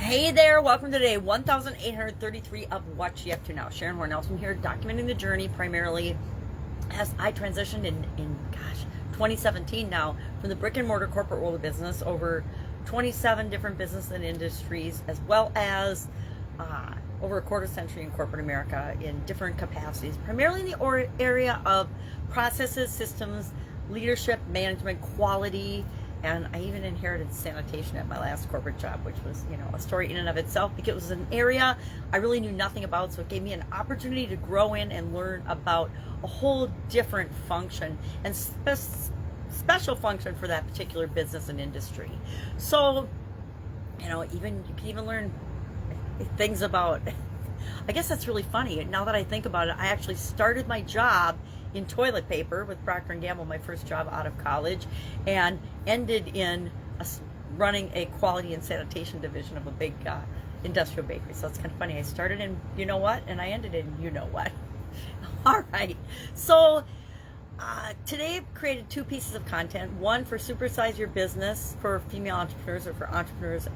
Hey there, welcome to day 1833 of What You Up To Now. Sharon Horne-Ellstrom here, documenting the journey primarily as I transitioned in 2017 now from the brick and mortar corporate world of business over 27 different business and industries, as well as over a quarter century in corporate America in different capacities, primarily in the area of processes, systems, leadership, management, quality. And I even inherited sanitation at my last corporate job, which was, a story in and of itself, because it was an area I really knew nothing about. So it gave me an opportunity to grow in and learn about a whole different function and special function for that particular business and industry. So, you can even learn things about, I guess that's really funny. Now that I think about it, I actually started my job in toilet paper with Procter & Gamble, my first job out of college, and ended in running a quality and sanitation division of a big industrial bakery. So it's kind of funny. I started in you-know-what, and I ended in you-know-what. All right. So today I've created two pieces of content. One for Supersize Your Business for female entrepreneurs, or for entrepreneurs,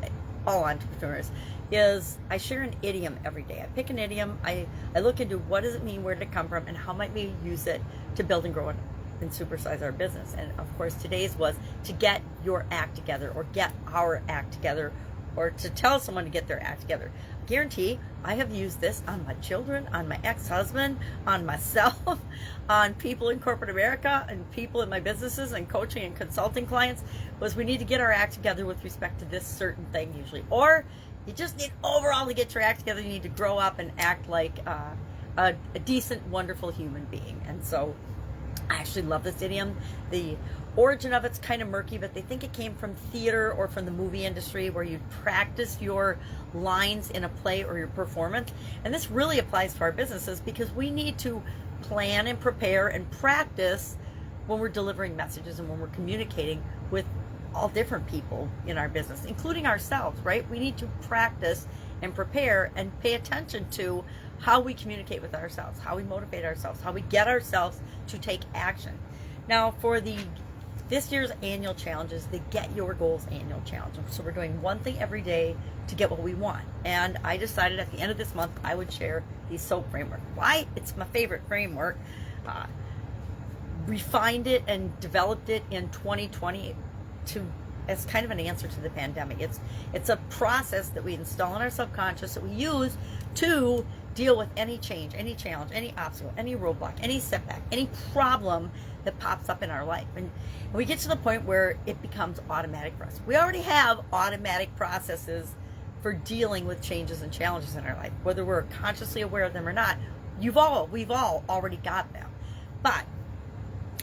all entrepreneurs, is I share an idiom every day. I pick an idiom, I look into what does it mean, where did it come from, and how might we use it to build and grow and supersize our business. And of course today's was to get your act together, or get our act together, or to tell someone to get their act together. I guarantee I have used this on my children, on my ex-husband, on myself, on people in corporate America, and people in my businesses and coaching and consulting clients. Was we need to get our act together with respect to this certain thing usually, or you just need overall to get your act together. You need to grow up and act like a decent, wonderful human being. And so I actually love this idiom. The origin of it's kind of murky, but they think it came from theater or from the movie industry, where you practice your lines in a play or your performance. And this really applies to our businesses, because we need to plan and prepare and practice when we're delivering messages and when we're communicating with all different people in our business, including ourselves, right? We need to practice and prepare and pay attention to how we communicate with ourselves, how we motivate ourselves, how we get ourselves to take action. Now, for this year's annual challenges, the Get Your Goals annual challenge. So we're doing one thing every day to get what we want. And I decided at the end of this month I would share the SOAP framework. Why? It's my favorite framework. Refined it and developed it in 2020 as kind of an answer to the pandemic. It's a process that we install in our subconscious that we use to deal with any change, any challenge, any obstacle, any roadblock, any setback, any problem that pops up in our life. And we get to the point where it becomes automatic for us. We already have automatic processes for dealing with changes and challenges in our life, whether we're consciously aware of them or not. We've all already got them. But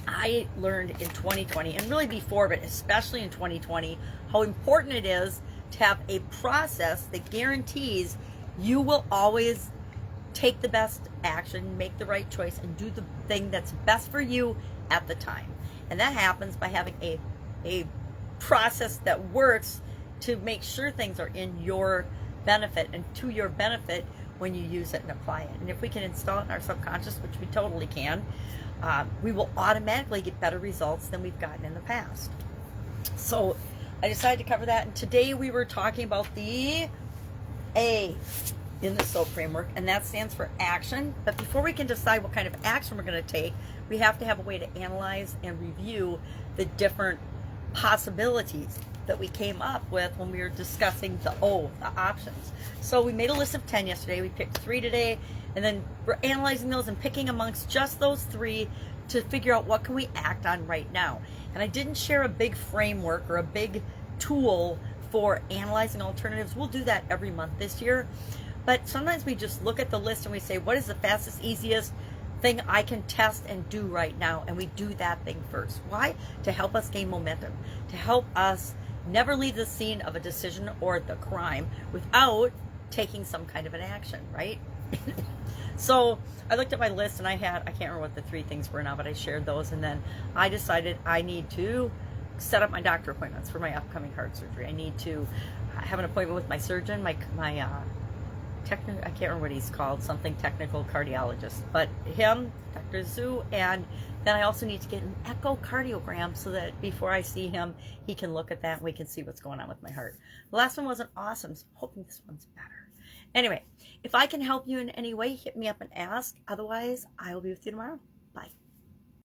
I learned in 2020, and really before, but especially in 2020, how important it is to have a process that guarantees you will always take the best action, make the right choice, and do the thing that's best for you at the time. And that happens by having a process that works to make sure things are in your benefit and to your benefit when you use it and apply it. And if we can install it in our subconscious, which we totally can, we will automatically get better results than we've gotten in the past. So I decided to cover that. And today we were talking about the A in the SOAP framework, and that stands for action. But before we can decide what kind of action we're going to take, we have to have a way to analyze and review the different possibilities that we came up with when we were discussing the options. So we made a list of 10 yesterday. We picked 3 today, and then we're analyzing those and picking amongst just those 3 to figure out what can we act on right now. And I didn't share a big framework or a big tool for analyzing alternatives. We'll do that every month this year. But sometimes we just look at the list and we say, what is the fastest, easiest thing I can test and do right now? And we do that thing first. Why? To help us gain momentum, to help us never leave the scene of a decision or the crime without taking some kind of an action, right? So I looked at my list, and I can't remember what the 3 things were now, but I shared those. And then I decided I need to set up my doctor appointments for my upcoming heart surgery. I need to have an appointment with my surgeon, my I can't remember what he's called, something technical cardiologist. But him, Dr. Zhu, and then I also need to get an echocardiogram so that before I see him, he can look at that and we can see what's going on with my heart. The last one wasn't awesome, so I'm hoping this one's better. Anyway, if I can help you in any way, hit me up and ask. Otherwise, I will be with you tomorrow. Bye.